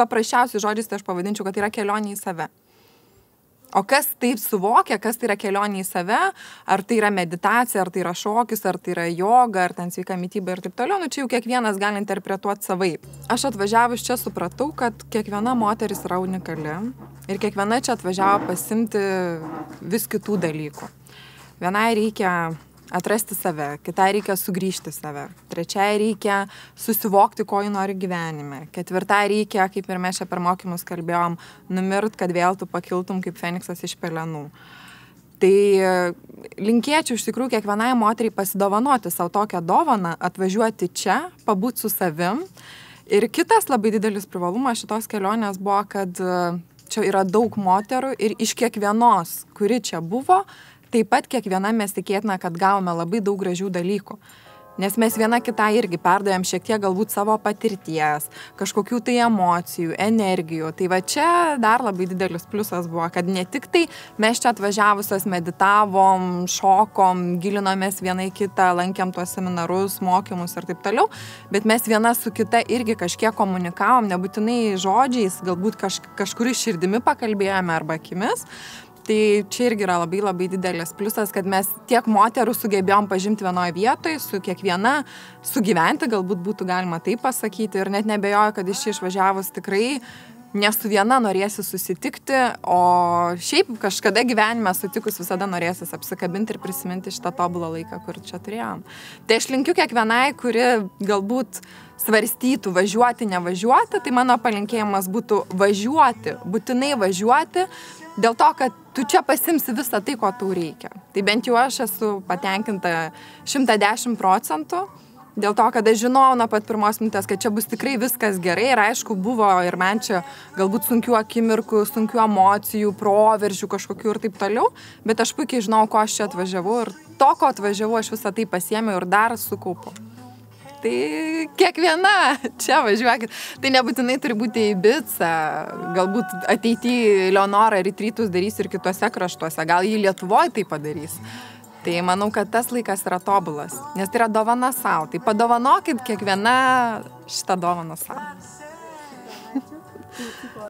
paprasčiausiais žodžiais tai aš pavadinčiau, kad tai yra kelionė į save. O kas taip suvokia, kas tai yra kelionė į save, ar tai yra meditacija, ar tai yra šokis, ar tai yra joga, ar ten sveika mityba ir taip toliau, nu čia jau kiekvienas gali interpretuoti savaip. Aš atvažiavus čia supratau, kad kiekviena moteris yra unikali ir kiekviena čia atvažiavo pasimti vis kitų dalykų. Vienai reikia atrasti save, kitai reikia sugrįžti save, trečiai reikia susivokti, ko ji nori gyvenime, ketvirtai reikia, kaip ir mes čia per mokymus kalbėjom, numirt, kad vėl tu pakiltum kaip Feniksas iš pelenų. Tai linkėčiau iš tikrųjų kiekvienai moteriai pasidovanoti savo tokią dovaną, atvažiuoti čia, pabūti su savim. Ir kitas labai didelis privalumas šitos kelionės buvo, kad čia yra daug moterų ir iš kiekvienos, kuri čia buvo, taip pat kiekviena mes tikėtina, kad gavome labai daug gražių dalykų. Nes mes viena kitą irgi perdavėm šiek tiek galbūt savo patirties, kažkokių tai emocijų, energijų. Tai va čia dar labai didelis pliusas buvo, kad ne tik tai mes čia atvažiavusios meditavom, šokom, gilinomės viena į kitą, lankėm tuos seminarus, mokymus ir taip toliau, bet mes viena su kita irgi kažkiek komunikavom, nebūtinai žodžiais, galbūt kažkur širdimi pakalbėjome arba akimis. Tai čia irgi yra labai labai didelis pliusas, kad mes tiek moterų sugebėjom pažinti vienoje vietoje, su kiekviena sugyventi, galbūt būtų galima taip pasakyti, ir net nebejoju, kad iš čia išvažiavus tikrai ne su viena norėsi susitikti, o šiaip kažkada gyvenime sutikus visada norėsis apsikabinti ir prisiminti šitą tobulą laiką, kur čia turėjom. Tai aš linkiu kiekvienai, kuri galbūt svarstytų važiuoti, nevažiuoti, tai mano palinkėjimas būtų važiuoti, būtinai važiuoti, dėl to, kad tu čia pasimsi visą tai, ko tau reikia. Tai bent jau aš esu patenkinta 110%, dėl to, kad aš žinojau nuo pat pirmos minutės, kad čia bus tikrai viskas gerai ir aišku buvo ir man čia galbūt sunkių akimirkų, sunkių emocijų, proveržių kažkokių ir taip toliau, bet aš puikiai žinau, ko aš čia atvažiavau ir to, ko atvažiavau, aš visą tai pasiėmiau ir dar sukaupu. Tai kiekviena čia važiuokit. Tai nebūtinai turi būti į Ibicą, galbūt ateityje Leonora rytus darys ir kitose kraštuose, gal jį Lietuvoje tai padarys. Tai manau, kad tas laikas yra tobulas, nes tai yra dovana savo. Tai padovanokit kiekviena šitą dovaną savo.